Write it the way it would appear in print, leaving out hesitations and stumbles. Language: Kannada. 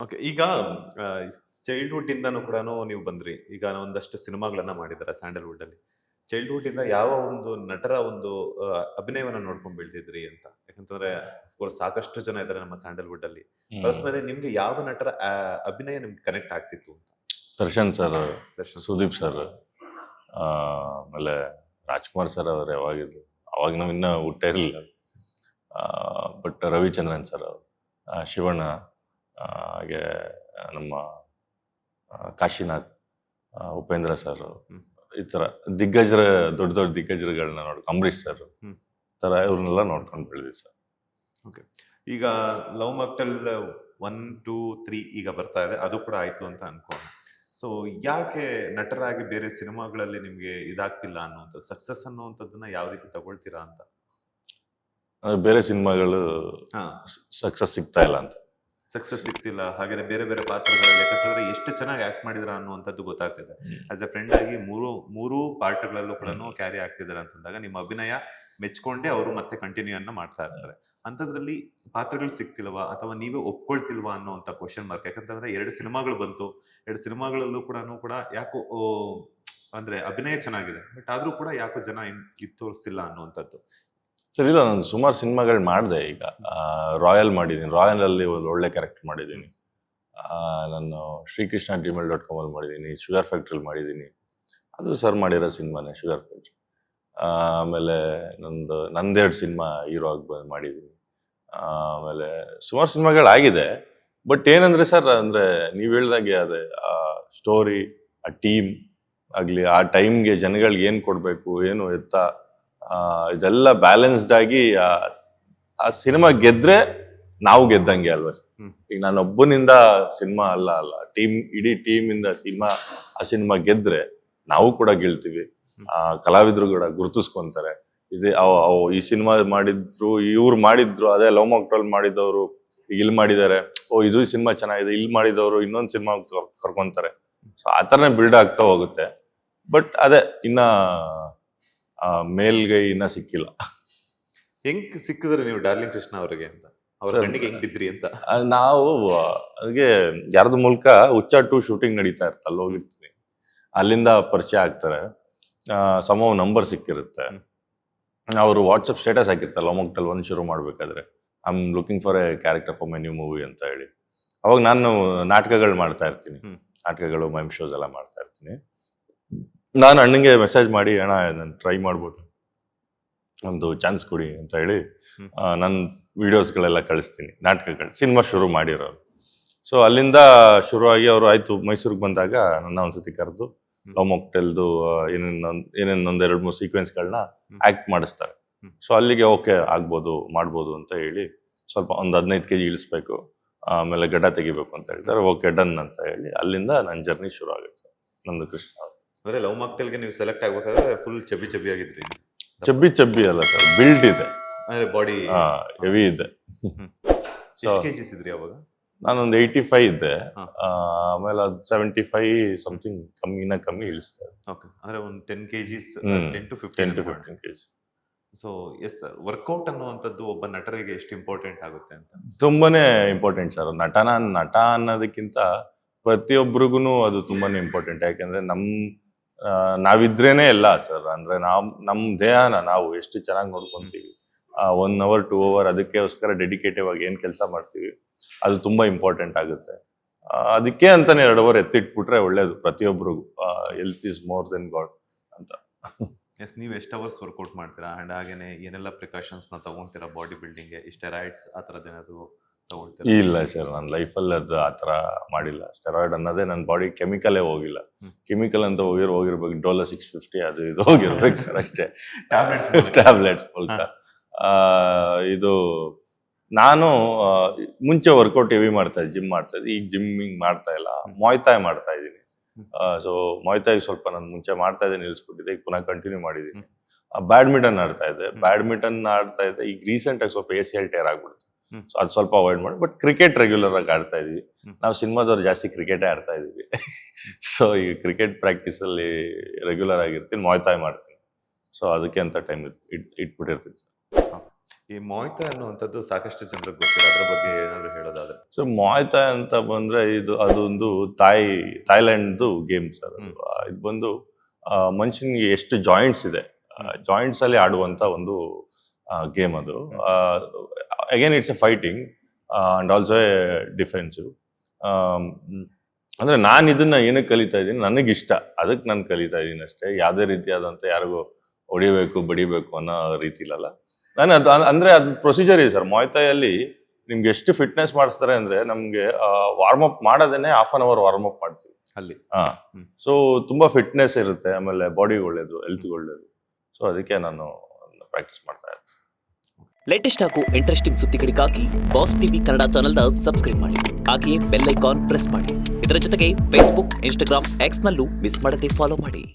ಓಕೆ. ಈಗ ಚೈಲ್ಡ್‌ಹುಡ್ ಇಂದಾನು ಕೂಡಾನು ನೀವು ಬಂದ್ರಿ. ಈಗ ಒಂದಷ್ಟು ಸಿನಿಮಾಗಳನ್ನ ಮಾಡಿದಾರೆ ಸ್ಯಾಂಡಲ್‌ವುಡ್ ಅಲ್ಲಿ. ಚೈಲ್ಡ್‌ಹುಡ್ ಇಂದ ಯಾವ ಒಂದು ನಟರ ಒಂದು ಅಭಿನಯವನ್ನ ನೋಡ್ಕೊಂಡ್ ಬೆಳ್ದಿದ್ರಿ ಅಂತ? ಯಾಕಂತಂದ್ರೆ ಅಫ್‌ಕೋರ್ಸ್ ಸಾಕಷ್ಟು ಜನ ಇದ್ದಾರೆ ನಮ್ಮ ಸ್ಯಾಂಡಲ್‌ವುಡ್ ಅಲ್ಲಿ. ಪರ್ಸನಲಿ ನಿಮ್ಗೆ ಯಾವ ನಟರ ಅಭಿನಯ ನಿಮ್ಗೆ ಕನೆಕ್ಟ್ ಆಗ್ತಿತ್ತು ಅಂತ? ದರ್ಶನ್ ಸರ್, ದರ್ಶನ್. ಸುದೀಪ್ ಸರ್, ಆಮೇಲೆ ರಾಜ್‌ಕುಮಾರ್ ಸರ್ ಅವರು ಯಾವಾಗಿದ್ರು, ಅವಾಗ ನಾವು ಇನ್ನೂ ಹುಟ್ಟೇ ಇರಲಿಲ್ಲ. ಬಟ್ ರವಿಚಂದ್ರನ್ ಸರ್, ಶಿವಣ್ಣ, ಹಾಗೆ ನಮ್ಮ ಕಾಶಿನಾಥ್, ಉಪೇಂದ್ರ ಸರ್, ಈ ಥರ ದಿಗ್ಗಜರ ದೊಡ್ಡ ದೊಡ್ಡ ದಿಗ್ಗಜರುಗಳನ್ನ ಅಂಬರೀಷ್ ಸರ್, ಥರ ಇವ್ರನ್ನೆಲ್ಲ ನೋಡ್ಕೊಂಡು ಬೆಳೆದಿ ಸರ್. ಓಕೆ. ಈಗ ಲವ್ ಮಾಕ್ಟೆಲ್ 1, 2, 3 ಈಗ ಬರ್ತಾ ಇದೆ. ಅದು ಕೂಡ ಆಯ್ತು ಅಂತ ಅನ್ಕೋಣ. ಸೊ ಯಾಕೆ ನಟರಾಗಿ ಬೇರೆ ಸಿನಿಮಾಗಳಲ್ಲಿ ನಿಮ್ಗೆ ಇದಾಗ್ತಿಲ್ಲ ಅನ್ನುವಂಥದ್ದು, ಸಕ್ಸಸ್ ಅನ್ನುವಂಥದ್ದನ್ನ ಯಾವ ರೀತಿ ತಗೊಳ್ತೀರಾ ಅಂತ? ಬೇರೆ ಸಿನಿಮಾಗಳು ಹಾ, ಸಕ್ಸಸ್ ಸಿಗ್ತಾ ಇಲ್ಲ ಅಂತ. ಸಕ್ಸಸ್ ಸಿಗ್ತಿಲ್ಲ. ಹಾಗೇನೆ ಬೇರೆ ಬೇರೆ ಪಾತ್ರಗಳಲ್ಲಿ ಯಾಕಂತಂದ್ರೆ ಎಷ್ಟು ಚೆನ್ನಾಗಿ ಆಕ್ಟ್ ಮಾಡಿದ್ರ ಅನ್ನುವಂಥದ್ದು ಗೊತ್ತಾಗ್ತಿದೆ. ಆಸ್ ಎ ಫ್ರೆಂಡ್ ಆಗಿ ಮೂರೂ ಪಾರ್ಟ್ಗಳಲ್ಲೂ ಕೂಡ ಕ್ಯಾರಿ ಆಗ್ತಿದ್ದಾರೆ ಅಂತಂದಾಗ ನಿಮ್ಮ ಅಭಿನಯ ಮೆಚ್ಕೊಂಡೇ ಅವರು ಮತ್ತೆ ಕಂಟಿನ್ಯೂ ಅನ್ನ ಮಾಡ್ತಾ ಇರ್ತಾರೆ. ಅಂತದ್ರಲ್ಲಿ ಪಾತ್ರಗಳು ಸಿಗ್ತಿಲ್ವಾ ಅಥವಾ ನೀವೇ ಒಪ್ಕೊಳ್ತಿಲ್ವಾ ಅನ್ನೋಂಥ ಕ್ವಶನ್ ಮಾರ್ಕ್. ಯಾಕಂತಂದ್ರೆ 2 ಸಿನಿಮಾಗಳು ಬಂತು. 2 ಸಿನಿಮಾಗಳಲ್ಲೂ ಕೂಡ ಯಾಕೋ ಅಂದ್ರೆ ಅಭಿನಯ ಚೆನ್ನಾಗಿದೆ, ಬಟ್ ಆದ್ರೂ ಕೂಡ ಯಾಕೋ ಜನ ಇದು ತೋರಿಸ್ತಿಲ್ಲ ಅನ್ನುವಂಥದ್ದು. ಸರ್ ಇಲ್ಲ, ನಾನು ಸುಮಾರು ಸಿನಿಮಾಗಳು ಮಾಡಿದೆ. ಈಗ ರಾಯಲ್ ಮಾಡಿದ್ದೀನಿ, ರಾಯಲ್ ಅಲ್ಲಿ ಒಂದು ಒಳ್ಳೆ ಕ್ಯಾರೆಕ್ಟರ್ ಮಾಡಿದ್ದೀನಿ. ನಾನು ಶ್ರೀಕೃಷ್ಣ gmail.com ಅಲ್ಲಿ ಮಾಡಿದ್ದೀನಿ, ಶುಗರ್ ಫ್ಯಾಕ್ಟ್ರಿಲಿ ಮಾಡಿದ್ದೀನಿ. ಅದು ಸರ್ ಮಾಡಿರೋ ಸಿನಿಮಾನೇ ಶುಗರ್ ಫ್ಯಾಕ್ಟ್ರಿ. ಆಮೇಲೆ ನಂದೆರಡು ಸಿನಿಮಾ ಹೀರೋ ಆಗಿ ಮಾಡಿದ್ದೀನಿ. ಆಮೇಲೆ ಸುಮಾರು ಸಿನಿಮಾಗಳಾಗಿದೆ. ಬಟ್ ಏನಂದ್ರೆ ಸರ್, ಅಂದ್ರೆ ನೀವು ಹೇಳ್ದಾಗೆ ಅದೇ ಸ್ಟೋರಿ, ಆ ಟೀಮ್ ಆಗಲಿ, ಆ ಟೈಮ್ಗೆ ಜನಗಳಿಗೆ ಏನು ಕೊಡಬೇಕು, ಏನು ಎತ್ತ, ಇದೆಲ್ಲ ಬ್ಯಾಲೆನ್ಸ್ಡ್ ಆಗಿ ಆ ಸಿನಿಮಾ ಗೆದ್ರೆ ನಾವು ಗೆದ್ದಂಗೆ ಅಲ್ವಾ? ಈಗ ನಾನು ಒಬ್ಬನಿಂದ ಸಿನಿಮಾ ಅಲ್ಲ ಇಡೀ ಟೀಮ್ ಇಂದ ಆ ಸಿನಿಮಾ ಗೆದ್ರೆ ನಾವು ಕೂಡ ಗೆಲ್ತೀವಿ. ಕಲಾವಿದ್ರು ಕೂಡ ಗುರುತಿಸ್ಕೊಂತಾರೆ. ಈ ಸಿನಿಮಾ ಮಾಡಿದ್ರು, ಇವ್ರು ಮಾಡಿದ್ರು, ಅದೇ ಲವ್ ಮಾಕ್ಟೆಲ್ ಮಾಡಿದವರು ಇಲ್ಲಿ ಮಾಡಿದ್ದಾರೆ, ಇದು ಸಿನಿಮಾ ಚೆನ್ನಾಗಿದೆ, ಇಲ್ಲಿ ಮಾಡಿದವರು ಇನ್ನೊಂದು ಸಿನಿಮಾ ಕರ್ಕೊಂತಾರೆ. ಸೊ ಆ ಥರನೇ ಬಿಲ್ಡ್ ಆಗ್ತಾ ಹೋಗುತ್ತೆ. ಬಟ್ ಅದೇ ಇನ್ನ ಮೇಲ್ಗೈ ಇನ್ನ ಸಿಕ್ಕಿಲ್ಲ. ಹೆಂಗ್ ಸಿಕ್ಕಿದ್ರೆ ನೀವು ಡಾರ್ಲಿಂಗ್ ಕೃಷ್ಣ ಅವರಿಗೆ ಅಂತ, ಅವ್ರ ಕಣ್ಣಿಗೆ ಹೆಂಗ್ ಬಿದ್ರಿ ಅಂತ? ನಾವು ಅದಕ್ಕೆ ಯಾರ್ದು ಮೂಲಕ ಹುಚ್ಚ 2 ಶೂಟಿಂಗ್ ನಡೀತಾ ಇರುತ್ತೆ, ಅಲ್ಲಿ ಹೋಗಿರ್ತೀನಿ. ಅಲ್ಲಿಂದ ಪರಿಚಯ ಆಗ್ತಾರೆ. ಸಮ ನಂಬರ್ ಸಿಕ್ಕಿರುತ್ತೆ. ಅವರು ವಾಟ್ಸಪ್ ಸ್ಟೇಟಸ್ ಹಾಕಿರ್ತಾರೆ, ಲವ್ ಮಾಕ್ಟೆಲ್ 1 ಶುರು ಮಾಡ್ಬೇಕಾದ್ರೆ, I am looking for A character for my new movie ಅಂತ ಹೇಳಿ. ಅವಾಗ ನಾನು ನಾಟಕಗಳು ಮಾಡ್ತಾ ಇರ್ತೀನಿ, ನಾಟಕಗಳು, ಮೈಮ್ ಶೋಸ್ ಎಲ್ಲ ಮಾಡ್ತಾ ಇರ್ತೀನಿ. ನಾನು ಅಣ್ಣಂಗೆ ಮೆಸೇಜ್ ಮಾಡಿ, ಅಣ್ಣ ನಾನು ಟ್ರೈ ಮಾಡ್ಬೋದು, ಒಂದು ಚಾನ್ಸ್ ಕೊಡಿ ಅಂತ ಹೇಳಿ ನನ್ನ ವಿಡಿಯೋಸ್ಗಳೆಲ್ಲ ಕಳಿಸ್ತೀನಿ, ನಾಟಕಗಳು, ಸಿನಿಮಾ ಶುರು ಮಾಡಿರೋರು. ಸೊ ಅಲ್ಲಿಂದ ಶುರುವಾಗಿ ಅವರು ಆಯ್ತು ಮೈಸೂರಿಗೆ ಬಂದಾಗ ನನ್ನ ಒಂದ್ಸತಿ ಕರೆದು ಲವ್ ಮಾಕ್ಟೆಲ್ದು ಏನೇನೊಂದು 2-3 ಸೀಕ್ವೆನ್ಸ್ಗಳನ್ನ ಆಕ್ಟ್ ಮಾಡಿಸ್ತಾರೆ. ಸೊ ಅಲ್ಲಿಗೆ ಓಕೆ ಆಗ್ಬೋದು, ಮಾಡ್ಬೋದು ಅಂತ ಹೇಳಿ ಸ್ವಲ್ಪ ಒಂದು 15 kg ಇಳಿಸ್ಬೇಕು, ಆಮೇಲೆ ಗಡ್ಡ ತೆಗಿಬೇಕು ಅಂತ ಹೇಳ್ತಾರೆ. ಓಕೆ ಡನ್ ಅಂತ ಹೇಳಿ ಅಲ್ಲಿಂದ ನನ್ನ ಜರ್ನಿ ಶುರು ಆಗುತ್ತೆ ಸರ್, ನಂದು ಕೃಷ್ಣ. ಅಂದ್ರೆ ಲವ್ ಮಾಕ್ಟೆಲ್ಗೆ ನೀವು ಸೆಲೆಕ್ಟ್ ಆಗ್ಬೇಕಾದ್ರೆ ಫುಲ್ ಚಬ್ಬಿ ಆಗಿದ್ರಿ? ಚಬ್ಬಿ ಅಲ್ಲ ಸರ್, ಬಿಲ್ಡ್ ಇದೆ, ಅಂದ್ರೆ ಬಾಡಿ ಹೆವಿ ಇದೆ. ಎಷ್ಟು ಕೆಜಿಸ್ ಇದ್ರಿ ಅವಾಗ? ನಾನೊಂದು 85 ಇದ್ದೆ. ಆಮೇಲೆ ಅದು 75 ಸಮಥಿಂಗ್ ಕಮ್ಮಿ ಇಳಿಸ್ತಾರೆ. ಓಕೆ. ಅಂದ್ರೆ ಒಂದು 10 kgs, 10 to 15 kg. So yes sir, workout ಅನ್ನುವಂಥದ್ದು ಒಬ್ಬ ನಟರಿಗೆ ಎಷ್ಟು ಇಂಪಾರ್ಟೆಂಟ್ ಆಗುತ್ತೆ ಅಂತ? ತುಂಬಾನೇ ಇಂಪಾರ್ಟೆಂಟ್ ಸರ್. ನಟ ಅನ್ನೋದಕ್ಕಿಂತ ಪ್ರತಿಯೊಬ್ಬರಿಗೂ ಅದು ತುಂಬಾನೇ ಇಂಪಾರ್ಟೆಂಟ್. ಯಾಕೆಂದ್ರೆ ನಾವಿದ್ರೇನೆ ಎಲ್ಲ ಸರ್. ಅಂದ್ರೆ ನಮ್ ದೇಹನ ನಾವು ಎಷ್ಟು ಚೆನ್ನಾಗಿ ನೋಡ್ಕೊಂತೀವಿ, 1 hour 2 hour ಅದಕ್ಕೋಸ್ಕರ ಡೆಡಿಕೇಟಿವ್ ಆಗಿ ಏನ್ ಕೆಲಸ ಮಾಡ್ತೀವಿ, ಅದು ತುಂಬಾ ಇಂಪಾರ್ಟೆಂಟ್ ಆಗುತ್ತೆ. ಅದಕ್ಕೆ ಅಂತಾನೆ 2 hour ಎತ್ತಿಟ್ಬಿಟ್ರೆ ಒಳ್ಳೇದು ಪ್ರತಿಯೊಬ್ಬರಿಗೂ. Health is more than god ಅಂತ. ಎಸ್, ನೀವು ಎಷ್ಟು ಅವರ್ಸ್ ವರ್ಕೌಟ್ ಮಾಡ್ತೀರಾ? ಅಂಡ್ ಹಾಗೇನೆ ಏನೆಲ್ಲ ಪ್ರಿಕಾಷನ್ಸ್ ನ ತಗೊಂತೀರಾ ಬಾಡಿ ಬಿಲ್ಡಿಂಗ್ ಗೆ? ಸ್ಟೆರಾಯ್ಡ್ಸ್ ಆ ಥರದ್ದು ಏನಾದ್ರು ತಗೊಳ್ತೀರಾ? ಇಲ್ಲ ಸರ್, ನನ್ನ ಲೈಫಲ್ಲಿ ಅದು ಆ ಥರ ಮಾಡಿಲ್ಲ. ಸ್ಟೆರಾಯ್ಡ್ ಅನ್ನೋದೇ ನನ್ನ ಬಾಡಿ ಕೆಮಿಕಲೇ ಹೋಗಿಲ್ಲ. ಕೆಮಿಕಲ್ ಅಂತ ಹೋಗಿರ್ಬೇಕು, ಡೋಲೋ 650 ಅದು ಇದು ಹೋಗಿರ್ಬೇಕು ಸರ್, ಅಷ್ಟೇ. ಟ್ಯಾಬ್ಲೆಟ್ಸ್ ಮೂಲಕ. ಇದು ನಾನು ಮುಂಚೆ ವರ್ಕೌಟ್ ಹೆವಿ ಮಾಡ್ತಾ ಇದ್ದೆ, ಜಿಮ್ ಮಾಡ್ತಾ ಇದ್ದೆ. ಈಗ ಜಿಮ್ಮಿಂಗ್ ಮಾಡ್ತಾ ಇಲ್ಲ, ಮೊಯ್ತಾಯ್ ಮಾಡ್ತಾ ಇದ್ದೀನಿ. ಸೊ ಮೊಯ್ತಾಯ್ ಸ್ವಲ್ಪ ನಾನು ಮುಂಚೆ ಮಾಡ್ತಾ ಇದ್ದೆ, ನಿಲ್ಲಿಸ್ಬಿಟ್ಟಿದ್ದೆ, ಈಗ ಪುನಃ ಕಂಟಿನ್ಯೂ ಮಾಡಿದ್ದೀನಿ. ಬ್ಯಾಡ್ಮಿಂಟನ್ ಆಡ್ತಾ ಇದ್ದೆ. ಈಗ ರೀಸೆಂಟ್ ಆಗಿ ಸ್ವಲ್ಪ ACL ಟೇರ್ ಆಗ್ಬಿಡುತ್ತೆ. ಸೊ ಅದು ಸ್ವಲ್ಪ ಅವಾಯ್ಡ್ ಮಾಡಿ. ಬಟ್ ಕ್ರಿಕೆಟ್ ರೆಗ್ಯುಲರ್ ಆಗಿ ಆಡ್ತಾ ಇದೀವಿ. ನಾವು ಸಿನಿಮಾದವ್ರು ಜಾಸ್ತಿ ಕ್ರಿಕೆಟೇ ಆಡ್ತಾ ಇದೀವಿ. ಸೊ ಈ ಕ್ರಿಕೆಟ್ ಪ್ರಾಕ್ಟೀಸ್ ಅಲ್ಲಿ ರೆಗ್ಯುಲರ್ ಆಗಿರ್ತೀನಿ, ಮೊಯ್ತಾಯ್ ಮಾಡ್ತೀನಿ. ಸೊ ಅದಕ್ಕೆ ಅಂತ ಟೈಮ್ ಇಟ್ಬಿಟ್ಟಿರ್ತೀನಿ ಸರ್. ಈ ಮೊಯ್ತಾ ಅನ್ನುವಂಥದ್ದು ಸಾಕಷ್ಟು ಜನರಿಗೆ ಗೊತ್ತಿಲ್ಲ, ಅದ್ರ ಬಗ್ಗೆ ಏನಾದ್ರು ಹೇಳೋದಾದ್ರೆ? ಸೊ ಮೊಯ್ತಾ ಅಂತ ಬಂದ್ರೆ ಅದೊಂದು ಥಾಯ್ಲೆಂಡ್ದು ಗೇಮ್ ಸರ್. ಇದು ಬಂದು ಮನುಷ್ಯನಿಗೆ ಎಷ್ಟು ಜಾಯಿಂಟ್ಸ್ ಇದೆ, ಜಾಯಿಂಟ್ಸ್ ಅಲ್ಲಿ ಆಡುವಂತ ಒಂದು ಗೇಮ್ ಅದು. Again it's A fighting and also A defensive. ಅಂದ್ರೆ ನಾನು ಇದನ್ನ ಏನಕ್ಕೆ ಕಲಿತಾ ಇದ್ದೀನಿ, ನನಗಿಷ್ಟ, ಅದಕ್ಕೆ ನಾನು ಕಲಿತಾ ಇದ್ದೀನಿ ಅಷ್ಟೇ. ಯಾವುದೇ ರೀತಿಯಾದಂತ ಯಾರಿಗೂ ಹೊಡಿಬೇಕು ಬಡಿಬೇಕು ಅನ್ನೋ ರೀತಿ ಇಲ್ಲಲ್ಲ. ನಾನು ಅಂದ್ರೆ ಅದು ಪ್ರೊಸೀಜರ್ ಇದೆ ಸರ್. ಮೊಯ್ತಾಯಲ್ಲಿ ನಿಮ್ಗೆ ಎಷ್ಟು ಫಿಟ್ನೆಸ್ ಮಾಡಿಸ್ತಾರೆ ಅಂದ್ರೆ, ನಮ್ಗೆ ವಾರ್ಮ್ ಅಪ್ ಮಾಡೋದೇನೆ 1/2 hour ವಾರ್ಮ್ ಅಪ್ ಮಾಡ್ತೀವಿ ಅಲ್ಲಿ. ಸೊ ತುಂಬಾ ಫಿಟ್ನೆಸ್ ಇರುತ್ತೆ, ಆಮೇಲೆ ಬಾಡಿಗೆ ಒಳ್ಳೇದು, ಹೆಲ್ತ್ಗೆ ಒಳ್ಳೇದು. ಸೊ ಅದಕ್ಕೆ ನಾನು ಪ್ರಾಕ್ಟೀಸ್ ಮಾಡ್ತಾ ಇರ್ತೀನಿ. ಲೇಟೆಸ್ಟ್ ಹಾಗೂ ಇಂಟ್ರೆಸ್ಟಿಂಗ್ ಸುದ್ದಿಗಳಿಗಾಗಿ ಬಾಸ್ ಟಿವಿ ಕನ್ನಡ ಚಾನೆಲ್ನ ಸಬ್ಸ್ಕ್ರೈಬ್ ಮಾಡಿ. ಹಾಗೆಯೇ ಬೆಲ್ ಐಕಾನ್ ಪ್ರೆಸ್ ಮಾಡಿ. ಇದರ ಜೊತೆಗೆ ಫೇಸ್ಬುಕ್, ಇನ್ಸ್ಟಾಗ್ರಾಮ್, ಎಕ್ಸ್ನಲ್ಲೂ ಮಿಸ್ ಮಾಡದೆ ಫಾಲೋ ಮಾಡಿ.